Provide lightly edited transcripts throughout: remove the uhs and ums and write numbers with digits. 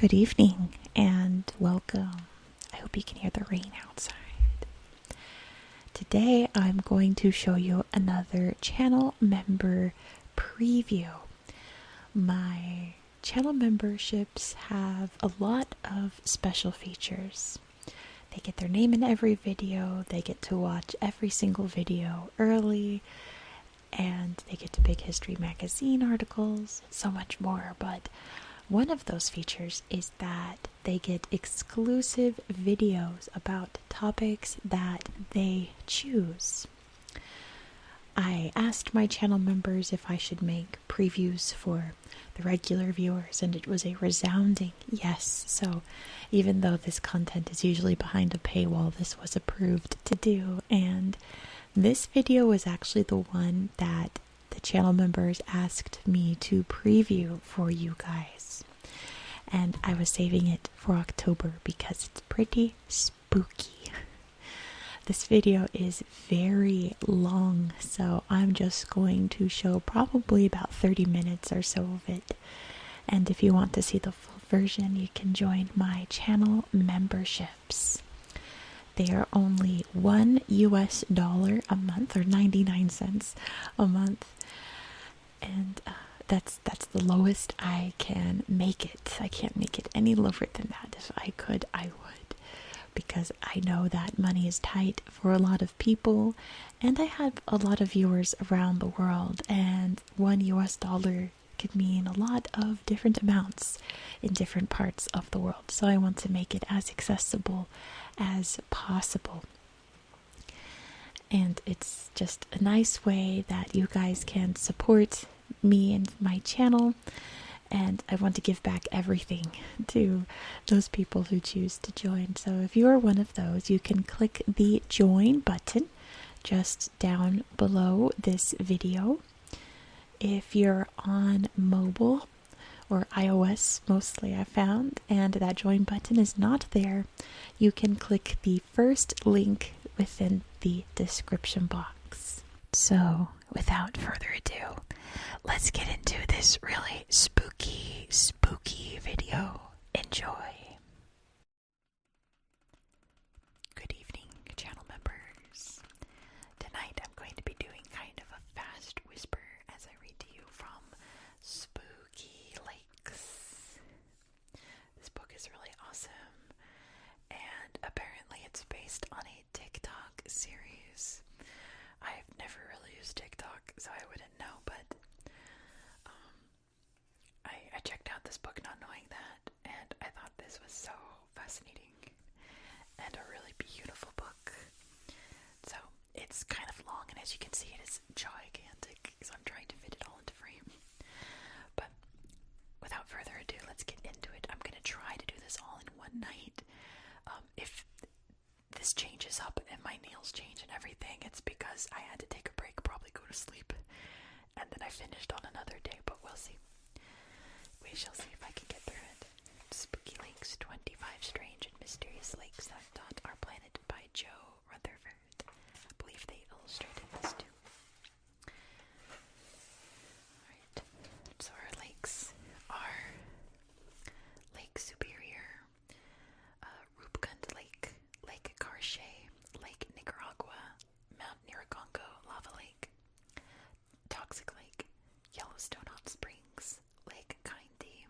Good evening and welcome. I hope you can hear the rain outside. Today I'm going to show you another channel member preview. My channel memberships have a lot of special features. They get their name in every video, they get to watch every single video early, and they get to Big History Magazine articles, so much more. But one of those features is that they get exclusive videos about topics that they choose. I asked my channel members if I should make previews for the regular viewers, and it was a resounding yes. So even though this content is usually behind a paywall, this was approved to do, and this video was actually the one that the channel members asked me to preview for you guys. And I was saving it for October because it's pretty spooky. This video is very long, so I'm just going to show probably about 30 minutes or so of it. And if you want to see the full version, you can join my channel memberships. They are only $1 a month, or 99 cents a month, and that's the lowest I can make it. I can't make it any lower than that. If I could, I would, because I know that money is tight for a lot of people, and I have a lot of viewers around the world, and $1 could mean a lot of different amounts in different parts of the world. So I want to make it as accessible as possible. And it's just a nice way that you guys can support me and my channel, and I want to give back everything to those people who choose to join. So if you are one of those, you can click the join button just down below this video. If you're on mobile or iOS, mostly I found, and that join button is not there, you can click the first link within the description box. So without further ado, let's get into this really spooky video. Enjoy. Good evening, channel members. Tonight I'm going to be doing kind of a fast whisper as I read to you from Spooky Lakes. This book is really awesome, and apparently it's based on a TikTok series. I've never really used TikTok, so I wouldn't know, but I checked out this book not knowing that, and I thought this was so fascinating and a really beautiful book. So it's kind of long, and as you can see, it is gigantic, so I'm trying to fit it all into frame. But without further ado, let's get into it. I'm going to try to do this all in one night. If this changes up and my nails change and everything, it's because I had to take a break, probably go to sleep, and then I finished on another day, but we'll see. We shall see if I can get through it. Spooky Lakes, 25 Strange and Mysterious Lakes That Dot Our Planet by Joe Rutherford. I believe they illustrated this too. Alright, so our lakes are Lake Superior, Roopkund Lake, Lake Karachay, Lake Nicaragua, Mount Nyiragongo Lava Lake, Toxic Lake, Yellowstone Hot Springs, Lake Kindy,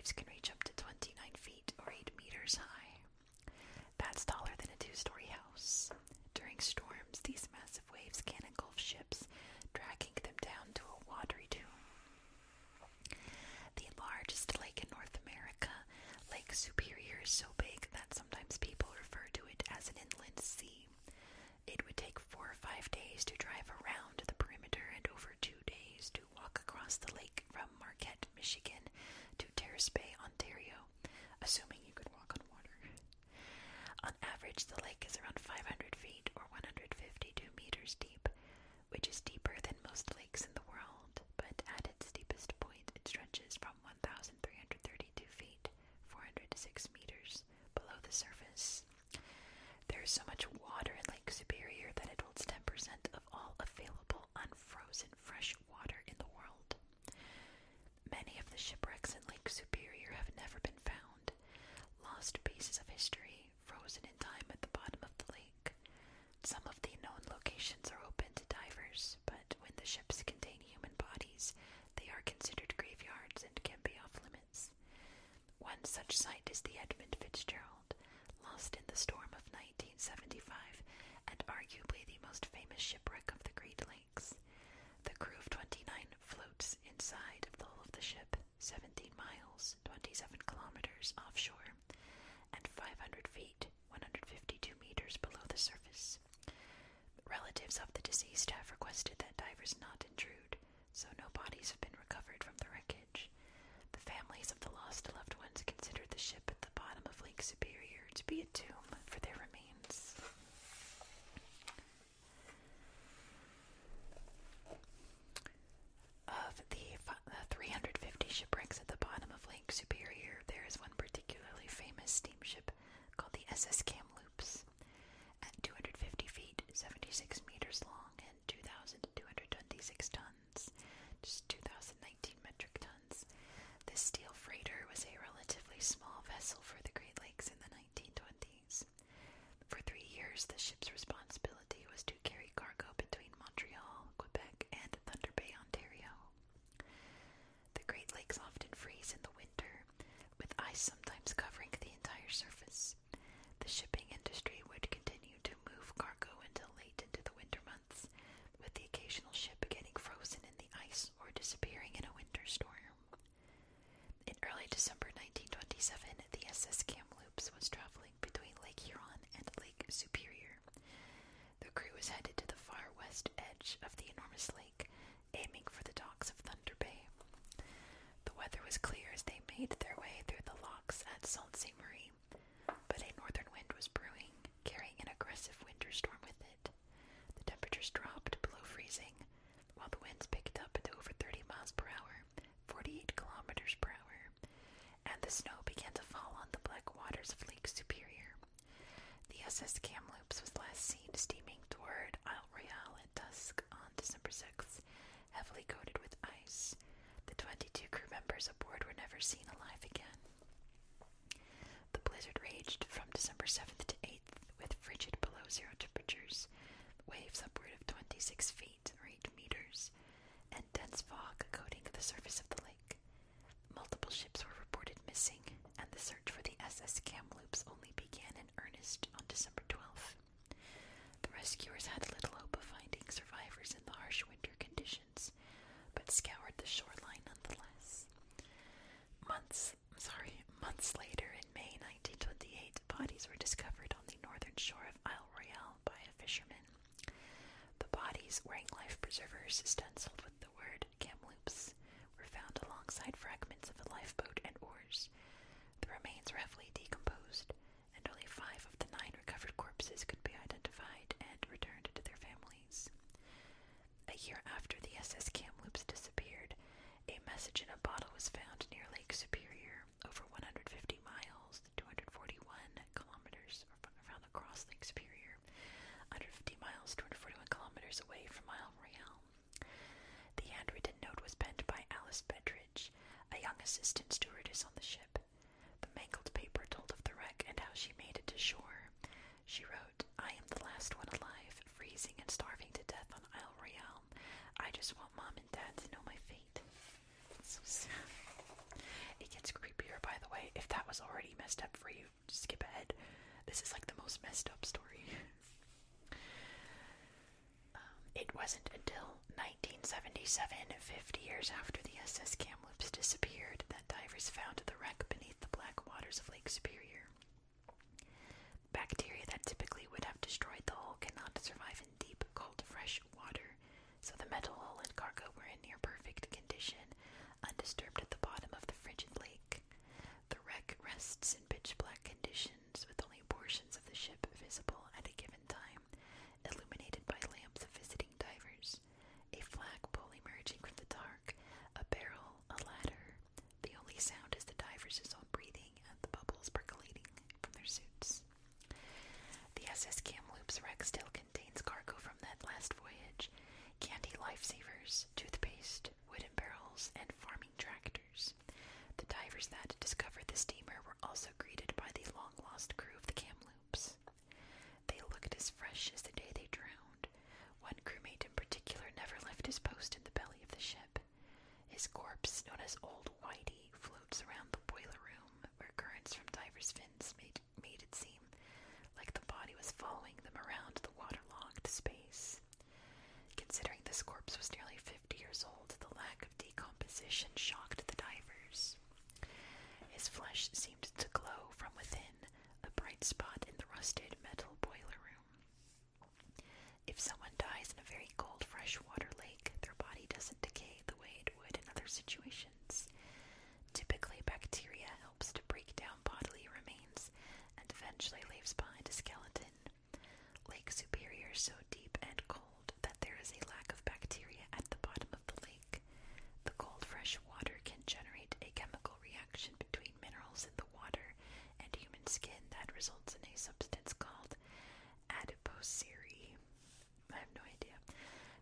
waves can reach up to 29 feet or 8 meters high. That's taller than a 2-story house. During storms, these massive waves can engulf ships, dragging them down to a watery tomb. The largest lake in North America, Lake Superior, is so big that sometimes people refer to it as an inland sea. It would take 4 or 5 days to drive around the perimeter and over 2 days to walk across the lake from Marquette, Michigan to Terrace Bay, Ontario, assuming you could walk on water. On average, the lake is around 500 feet or 152 meters deep, which is deeper than most lakes in the world, but at its deepest point it stretches from 1,332 feet, 406 meters, below the surface. There is so much water in Lake Superior that it holds 10% of all available unfrozen fresh water in the world. Many of the shipwrecks in Lake Superior have never been found, lost pieces of history frozen in time at the bottom of the lake. Some of the known locations are open to divers, but when the ships contain human bodies, they are considered graveyards and can be off limits. One such site is the Edmund Fitzgerald, lost in the storm of 1975, and arguably the most famous shipwreck of the Great Lakes. The crew of 29 floats inside of the hull of the ship, 17 miles, 27 kilometers offshore, and 500 feet, 152 meters below the surface. Relatives of the deceased have requested that divers not intrude, so no bodies have been recovered from the wreckage. The families of the lost loved ones consider the ship at the bottom of Lake Superior to be a tomb for their remains. Of the 350 shipwrecks at the bottom of Lake Superior, there is one particularly famous steamship called the SS Kamloops. At 250 feet, 76 meters long, and 2,226 tons, just 2,019 metric tons, this steel freighter was a relatively small vessel for the Great Lakes in the 1920s. For 3 years, the ship's responsibility was to carry cargo between Montreal, Quebec, and Thunder Bay, Ontario. The Great Lakes often freeze in the winter, with ice sometimes covering the entire surface. The shipping industry would continue to move cargo until late into the winter months, with the occasional ship getting frozen in the ice or disappearing in a winter storm. In early December 1927, the SS Kamloops was traveling between Lake Huron and Lake Superior. The crew was headed to the far west edge of the enormous lake, aiming for the docks of Thunder Bay. The weather was clear as they made their way through the locks at Sault Ste. Marie, but a northern wind was brewing, carrying an aggressive winter storm with it. The temperatures dropped below freezing, while the winds picked up to over 30 miles per hour, 48 kilometers per hour, and the snow began to fall on the black waters of Lake Superior. The SS Kamloops was last seen steaming toward Isle Royale at dusk on December 6th, heavily coated with ice. The 22 crew members aboard were never seen alive again. The blizzard raged from December 7th to 8th with frigid below zero temperatures, waves upward of 26 feet or 8 meters, and dense fog coating the surface of the lake. Multiple ships were reported missing, and the search for the SS Kamloops only began in earnest on December 12th. The rescuers had little hope of finding survivors in the harsh winter conditions, but scoured the shoreline nonetheless. Months later, in May 1928, bodies were discovered on the northern shore of Isle Royale by a fisherman. The bodies, wearing life preservers stenciled with the word Kamloops, were found alongside fragments of a lifeboat and oars. The remains were heavily decomposed, and only 5 of the 9 recovered corpses could be identified and returned to their families. A year after the SS Kamloops disappeared, a message in a bottle was found near Lake Superior, over 150 miles, 241 kilometers, around across Lake Superior, 150 miles, 241 kilometers away from Isle Royale. The handwritten note was penned by Alice Bedridge, a young assistant stewardess on the ship. The mangled paper told of the wreck and how she made it to shore. She wrote, "I am the last one alive, freezing and starving to death on Isle Royale. I just want Mom and Dad to know my fate." It's so sad. It gets creepier was already messed up for you. Just skip ahead. This is like the most messed up story. It wasn't until 1977, 50 years after the SS Kamloops disappeared, that divers found the wreck beneath the black waters of Lake Superior. Bacteria that typically would have destroyed the hull cannot survive in deep, cold, fresh water, so the metal hull and cargo were in near perfect condition, undisturbed at the bottom of the frigid lake. The wreck rests in pitch-black conditions, with only portions of the ship visible at a given time, illuminated by lamps of visiting divers. A flagpole emerging from the dark, a barrel, a ladder. The only sound is the divers' own breathing and the bubbles percolating from their suits. The SS Kamloops wreck still contains cargo from that last voyage: candy lifesavers, toothpaste, wooden barrels, and farming tractors. The divers that discovered the steamer were also greeted by the long-lost crew of the Kamloops. They looked as fresh as the day they drowned. One crewmate in particular never left his post in the belly of the ship. His corpse, known as Old Whitey, floats around the boiler room, where currents from divers' fins made it seem like the body was following them around the waterlogged space. Considering this corpse was nearly 50 years old, the lack of decomposition shocked the divers. His flesh seemed to glow from within, a bright spot in the rusted metal boiler room. If someone dies in a very cold freshwater lake, their body doesn't decay the way it would in other situations. Typically, bacteria helps to break down bodily remains and eventually leaves behind a skeleton. Lake Superior is so deep and cold that there is a lack of bacteria at the bottom of the lake. The cold fresh water can generate a chemical reaction between minerals in the water and human skin that results in a substance called adipocere. I have no idea.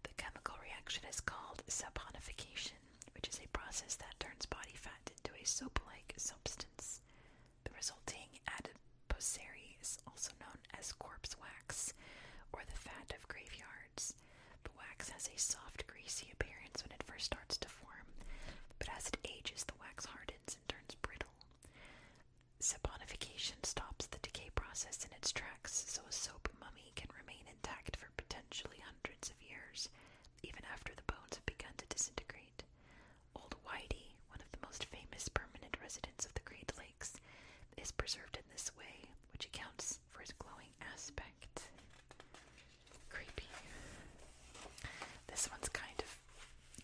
The chemical reaction is called saponification, which is a process that turns body fat into a soap-like substance. The resulting adipocere is also known as corpse wax, or the fat of graveyards. The wax has a soft, greasy appearance when it first starts to form, but as it ages, the wax hardens and turns brittle. Saponification stops the decay process in its tracks, so a soap mummy can remain intact for potentially hundreds of years, even after the bones have begun to disintegrate. Old Whitey, one of the most famous permanent residents of the Great Lakes, is preserved in this way, which accounts for his glowing aspect. Creepy. This one's kind of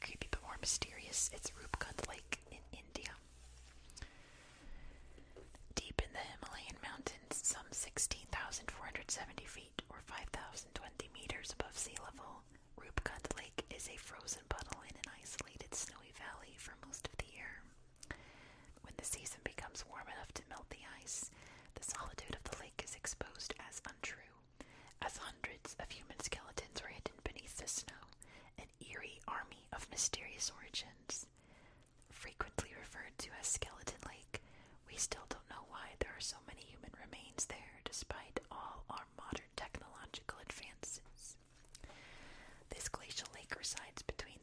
creepy but more mysterious. It's Roopkund Lake in India. Deep in the Himalayan mountains, some 16,470 feet or 5,020 meters above sea level, Roopkund Lake is a frozen puddle in an isolated snowy valley for most of the year. When the season becomes warm enough to melt the ice, the solitude of the lake is exposed as untrue, as hundreds of human skeletons are hidden beneath the snow, an eerie army of mysterious origins. Frequently referred to as Skeleton Lake, we still don't know why there are so many human remains there despite all our modern technological advances. This glacial lake resides between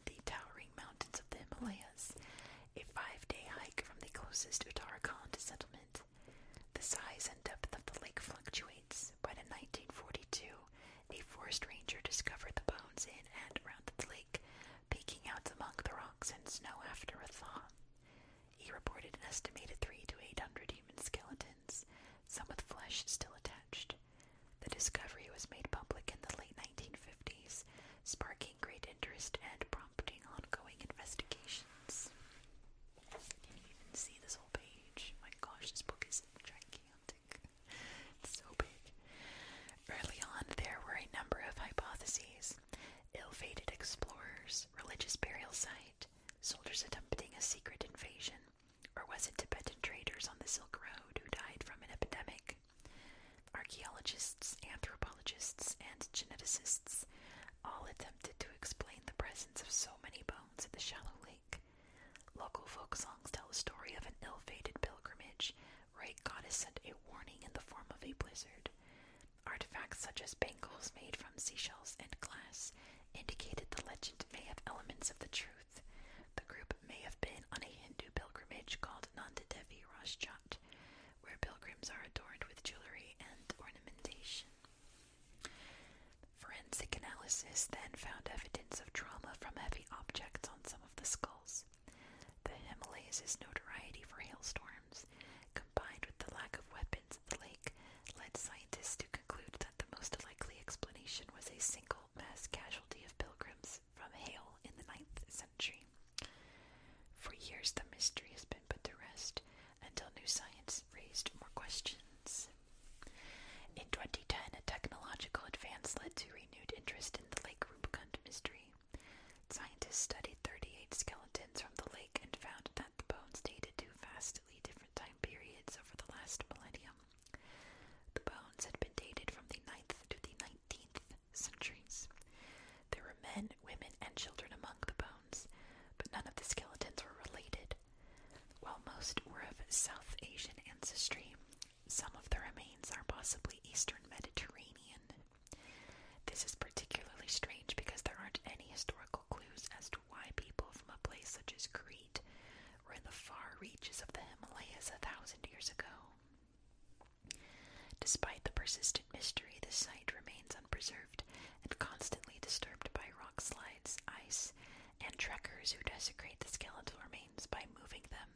persistent mystery, the site remains unpreserved and constantly disturbed by rock slides, ice, and trekkers who desecrate the skeletal remains by moving them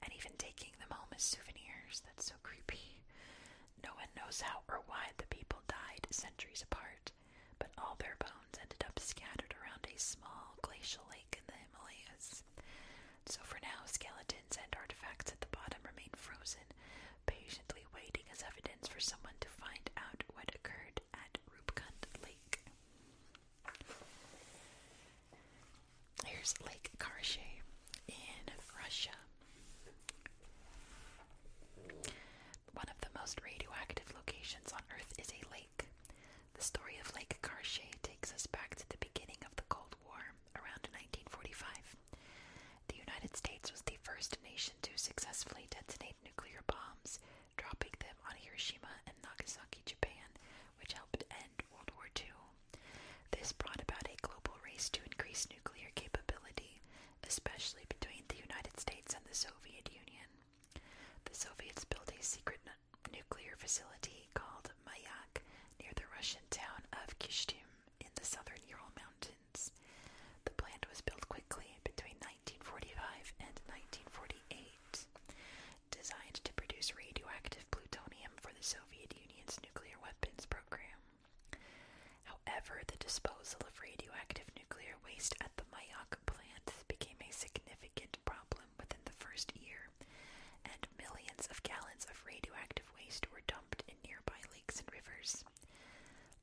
and even taking them home as souvenirs. That's so creepy. No one knows how or why the people died centuries apart, but all their bones ended up scattered around a small glacial lake in the Himalayas. So for now, skeletons and artifacts at the bottom remain frozen, patiently waiting as evidence for someone to find out what occurred at Roopkund Lake. Here's Lake Karachay in Russia. One of the most radioactive locations on Earth is a lake. The story of Lake Karachay takes us back to the beginning of the Cold War, around 1945. The United States was the first nation to successfully detonate nuclear bombs, dropping them on Hiroshima and Nagasaki, Japan, which helped end World War II. This brought about a global race to increase nuclear capability, especially between the United States and the Soviet Union. The Soviets built a secret nuclear facility called Mayak near the Russian town of Kyshtym in the southern Ural Mountains. The plant was built quickly between 1945 and 1948, designed to produce radioactive plutonium for the Soviet Union's nuclear weapons program. However, the disposal of radioactive nuclear waste at the Mayak plant became a significant problem within the first year, and millions of gallons of radioactive waste were dumped in nearby lakes and rivers.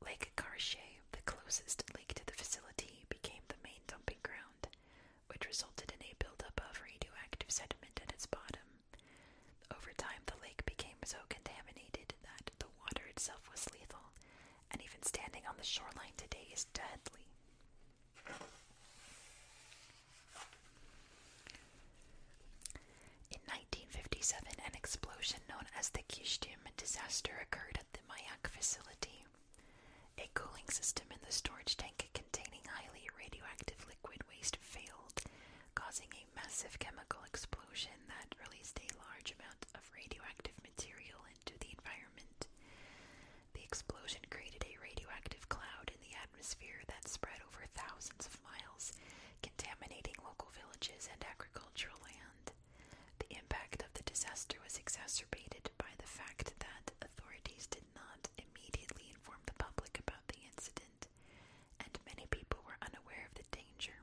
Lake Karachay, the closest lake to the facility, became the main dumping ground, which resulted in a buildup of radioactive sediment at its bottom. Over time, the lake became so contaminated that the water itself was lethal, and even standing on the shoreline today is deadly. In 1957, an explosion known as the Kyshtym disaster occurred at the Mayak facility. A cooling system in the storage tank containing highly radioactive liquid waste failed, causing a massive chemical explosion that released a large amount of radioactive material into the environment. The explosion created a radioactive cloud in the atmosphere that spread over thousands of miles, contaminating local villages and agricultural land. The impact of the disaster was exacerbated by the fact that authorities did not immediately inform the public about the incident, and many people were unaware of the danger.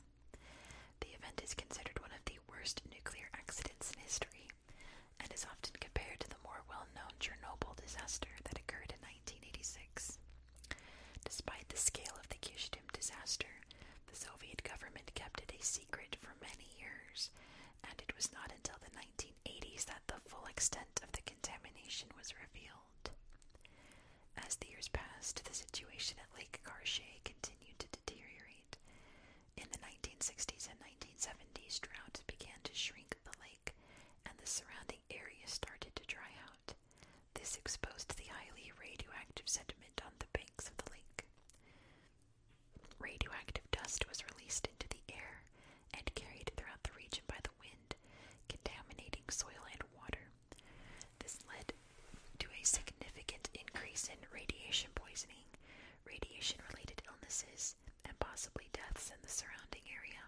The event is considered one of the worst nuclear accidents in history, and is often compared to the more well-known Chernobyl disaster that occurred in 1986. Despite the scale of the Kyshtym disaster, the Soviet government kept it a secret for many years, and it was not until the 1980s that the full extent of the contamination was revealed. As the years passed, the situation at Lake Karachay continued to deteriorate. In the 1960s and 1970s, drought began to shrink the lake, and the surrounding area started to dry out. This exposed the highly radioactive sediment on the banks of the lake. Radioactive dust was released into the air and carried throughout the region by the wind, contaminating soil and water. This led to a significant increase in radiation poisoning, radiation-related illnesses, and possibly deaths in the surrounding area.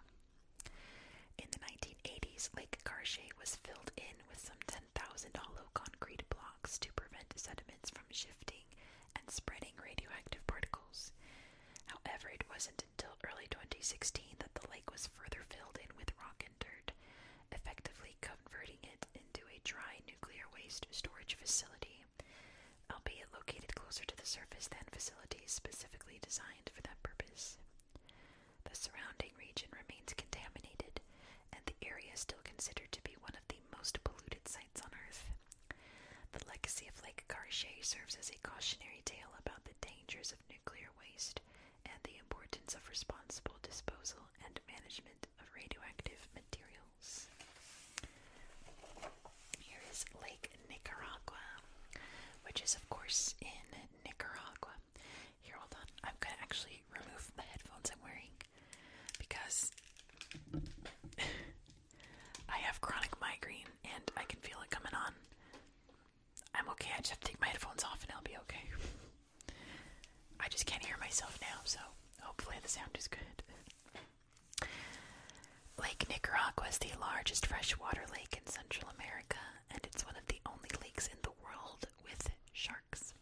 In the 1980s, Lake Karachay was filled in with some 10,000 hollow concrete blocks to prevent sediments from shifting and spreading radioactive particles. However, it wasn't until early 2016 that the lake was further filled in with rock and dirt, effectively converting it into a dry nuclear waste storage facility, albeit located closer to the surface than facilities specifically designed for that purpose. The surrounding region remains contaminated, and the area is still considered to be one of the most polluted sites on Earth. The legacy of Lake Karachay serves as a cautionary tale about the dangers of nuclear waste and the importance of responsible disposal and management of radioactive materials. Here is Lake Nicaragua, which is of course in Nicaragua. Here, hold on. I'm going to actually remove the headphones I'm wearing because I have chronic migraine and I can feel it coming on. I'm okay, I just have to take my headphones off and I'll be okay. just can't hear myself now, so hopefully the sound is good. Lake Nicaragua is the largest freshwater lake in Central America, and it's one of the only lakes in the world with sharks.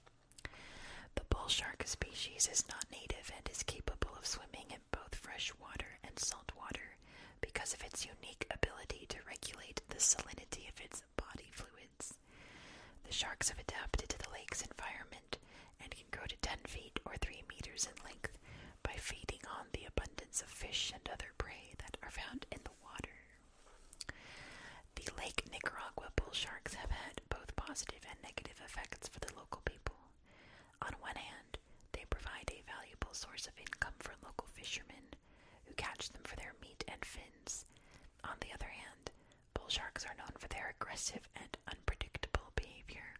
The bull shark species is not native and is capable of swimming in both freshwater and saltwater because of its unique ability to regulate the salinity of its body fluids. The sharks have adapted to the lake's environment and can grow to 10 feet or 3 meters in length by feeding on the abundance of fish and other prey that are found in the water. The Lake Nicaragua bull sharks have had both positive and negative effects for the local people. On one hand, they provide a valuable source of income for local fishermen who catch them for their meat and fins. On the other hand, bull sharks are known for their aggressive and unpredictable behavior,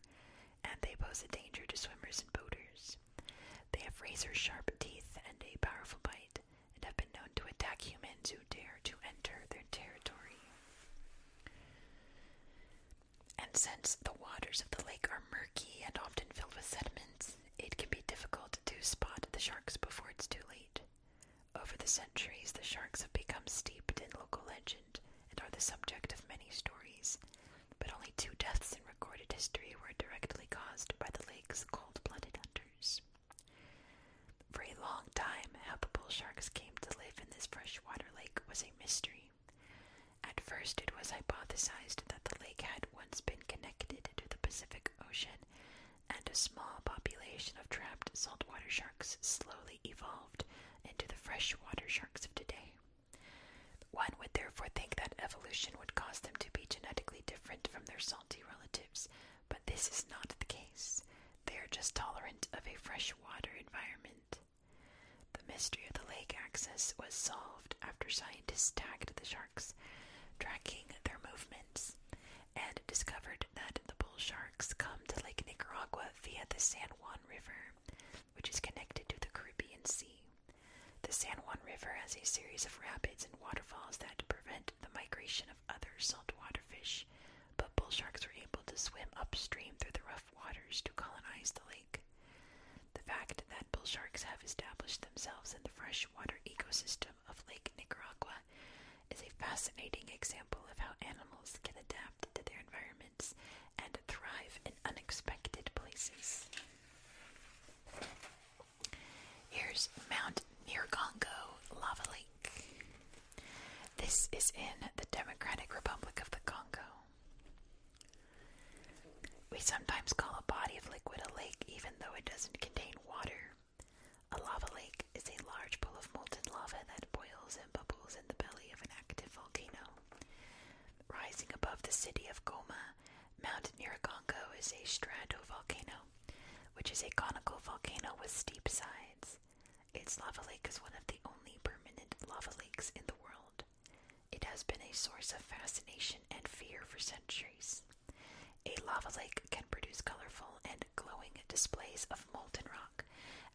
and they pose a danger to swimmers and boaters. They have razor-sharp teeth and a powerful bite, and have been known to attack humans who dare to enter their territory. And since the waters of the lake are murky and often filled with sediments, it can be difficult to spot the sharks before it's too late. Over the centuries, the sharks have become steeped in local legend and are the subject of many stories, but only 2 deaths in recorded history were directly caused by the lake's cold-blooded hunters. For a long time, how the bull sharks came to live in this freshwater lake was a mystery. At first, it was hypothesized that the lake had once been connected to the Pacific Ocean, and a small population of trapped saltwater sharks slowly evolved into the freshwater sharks of today. One would therefore think that evolution would cause them to be genetically different from their salty relatives, but this is not the case. They are just tolerant of a freshwater environment. The mystery of the lake access was solved after scientists tagged the sharks, tracking their movements, and discovered that the bull sharks come to Lake Nicaragua via the San Juan River, which is connected to the Caribbean Sea. The San Juan River has a series of rapids and waterfalls that prevent the migration of other saltwater fish, but bull sharks are able to swim upstream through the rough waters to colonize the lake. The fact that bull sharks have established themselves in the freshwater ecosystem of Lake Nicaragua is a fascinating example of how animals can adapt to their environments and thrive in unexpected places. Here's Mount Nyiragongo Lava Lake. This is in the Democratic Republic of the Congo. We sometimes call a body of liquid a lake even though it doesn't contain water. A lava lake is a large pool of molten lava that boils and bubbles in the belly of an active volcano. Rising above the city of Goma, Mount Nyiragongo is a stratovolcano, which is a conical volcano with steep sides. Its lava lake is one of the only permanent lava lakes in the world. It has been a source of fascination and fear for centuries. A lava lake can produce colorful and glowing displays of molten rock,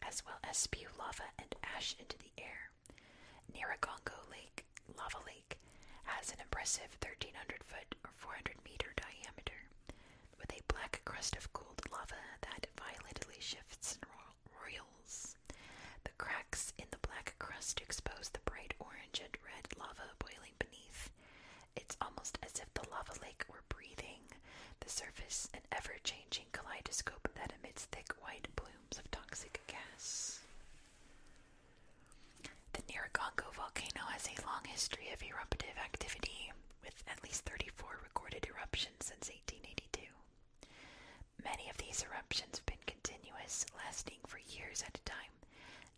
as well as spew lava and ash into the air. Nyiragongo Lake, Lava Lake, has an impressive 1,300-foot or 400-meter diameter, with a black crust of cooled lava that violently shifts and roils. The cracks in the black crust expose the bright orange and red lava boiling beneath. It's almost as if the lava lake were breathing, the surface an ever-changing kaleidoscope that emits thick white plumes of toxic gas. The Nyiragongo volcano has a long history of eruptive activity, with at least 34 recorded eruptions since 1882. Many of these eruptions have been continuous, lasting for years at a time,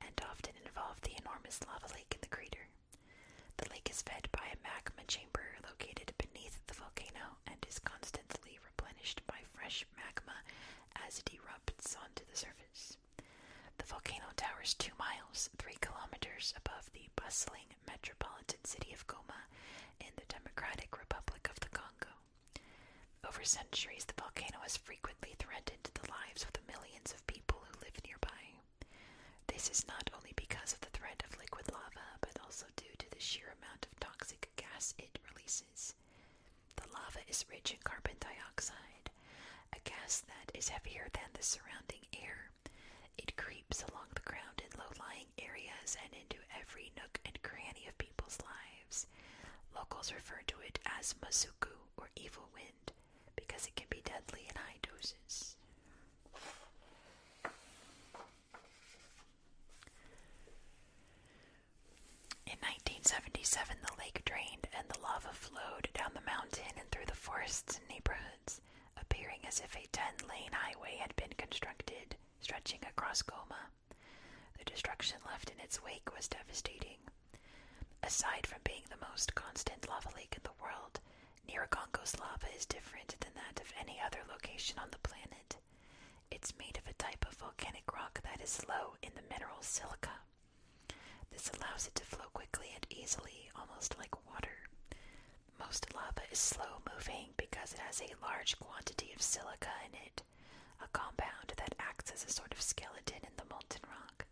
and often involve the enormous lava lake in the crater. The lake is fed by a magma chamber located beneath the volcano and is constantly replenished by fresh magma as it erupts onto the surface. The volcano towers 2 miles, 3 kilometers above the bustling metropolitan city of Goma in the Democratic Republic of the Congo. Over centuries, the volcano has frequently threatened the lives of the millions of people who live nearby. This is not only because of the threat of liquid lava, but also due to the sheer amount of toxic gas it releases. The lava is rich in carbon dioxide, a gas that is heavier than the surrounding air. It creeps along the ground locals refer to it as Masuku, or evil wind, because it can be deadly in high doses. In 1977, the lake drained and the lava flowed down the mountain and through the forests and neighborhoods, appearing as if a 10-lane highway had been constructed, stretching across Goma. The destruction left in its wake was devastating. Aside from being the most constant lava lake in the world, Nyiragongo's lava is different than that of any other location on the planet. It's made of a type of volcanic rock that is low in the mineral silica. This allows it to flow quickly and easily, almost like water. Most lava is slow-moving because it has a large quantity of silica in it, a compound that acts as a sort of skeleton in the molten rock.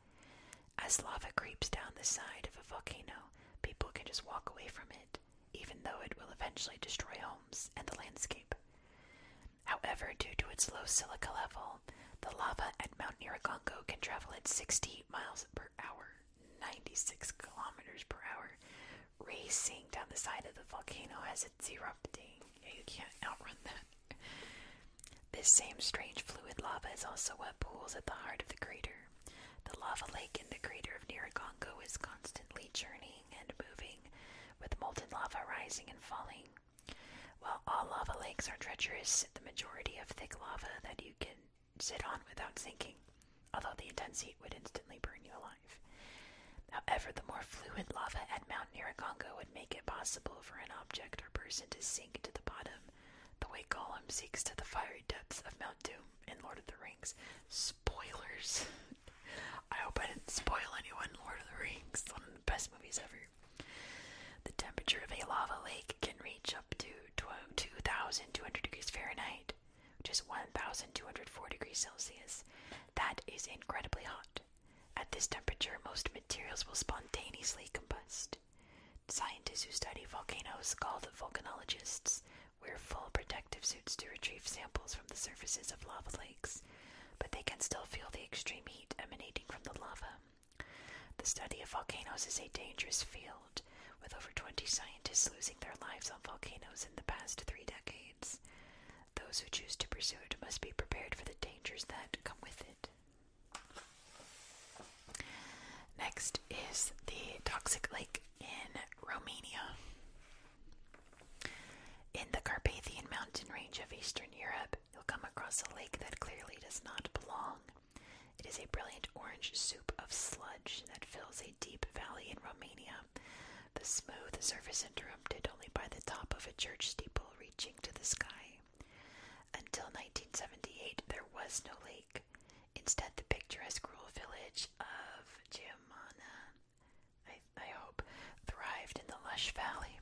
As lava creeps down the side of a volcano, people can just walk away from it, even though it will eventually destroy homes and the landscape. However, due to its low silica level, the lava at Mount Nyiragongo can travel at 60 miles per hour, 96 kilometers per hour, racing down the side of the volcano as it's erupting. You can't outrun that. This same strange fluid lava is also what pools at the heart of the crater. The lava lake in the crater of Nyiragongo is constantly churning and moving, with molten lava rising and falling. While all lava lakes are treacherous, the majority have thick lava that you can sit on without sinking, although the intense heat would instantly burn you alive. However, the more fluid lava at Mount Nyiragongo would make it possible for an object or person to sink to the bottom, the way Gollum sinks to the fiery depths of Mount Doom in Lord of the Rings. Spoilers! I hope I didn't spoil anyone in Lord of the Rings, one of the best movies ever. The temperature of a lava lake can reach up to 2,200 degrees Fahrenheit, which is 1,204 degrees Celsius. That is incredibly hot. At this temperature, most materials will spontaneously combust. Scientists who study volcanoes, called volcanologists, wear full protective suits to retrieve samples from the surfaces of lava lakes, but they can still feel the extreme heat emanating from the lava. The study of volcanoes is a dangerous field, with over 20 scientists losing their lives on volcanoes in the past 3 decades. Those who choose to pursue it must be prepared for the dangers that come with it. Next is the toxic lake in Romania. In the Carpathian mountain range of Eastern Europe, you'll come across a lake that clearly does not belong. It is a brilliant orange soup of sludge that fills a deep valley in Romania, the smooth surface interrupted only by the top of a church steeple reaching to the sky. Until 1978, there was no lake. Instead, the picturesque rural village of Geamana, I hope, thrived in the lush valley.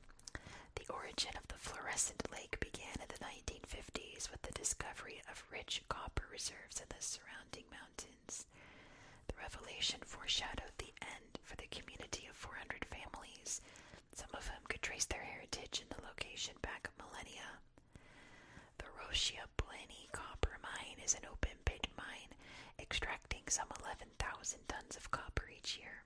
The origin of the fluorescent lake began in the 1950s with the discovery of rich copper reserves in the surrounding mountains. The revelation foreshadowed the end for the community of 400 families, some of whom could trace their heritage in the location back millennia. The Roșia Pleni copper mine is an open-pit mine, extracting some 11,000 tons of copper each year.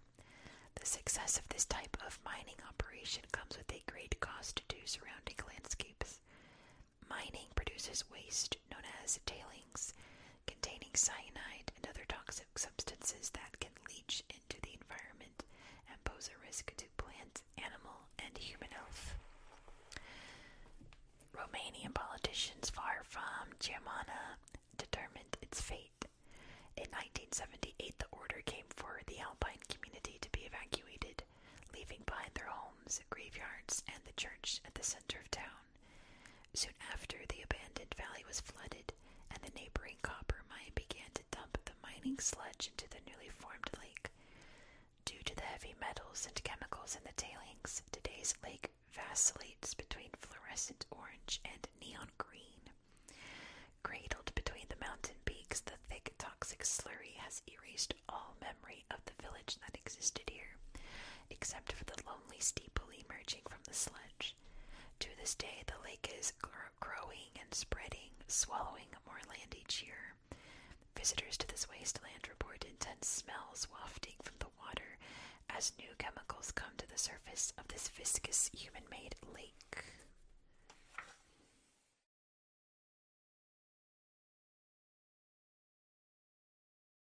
The success of this type of mining operation comes with a great cost to surrounding landscapes. Mining produces waste known as tailings, containing cyanide and other toxic substances that can leach into the environment and pose a risk to plant, animal, and human health. Romanian politicians far from Geamana determined its fate. In 1978, the order came for the Alpine community to be evacuated, leaving behind their homes, graveyards, and the church at the center of town. Soon after, the abandoned valley was flooded, and the neighboring copper mine began to dump the mining sludge into the newly formed lake. Due to the heavy metals and chemicals in the tailings, today's lake vacillates between fluorescent orange and neon green. Cradled between the mountain peaks, the thick toxic slurry has erased all memory of the village that existed here, except for the lonely steeple emerging from the sludge. To this day, the lake is growing and spreading, swallowing more land each year. Visitors to this wasteland report intense smells wafting from the water as new chemicals come to the surface of this viscous human-made lake.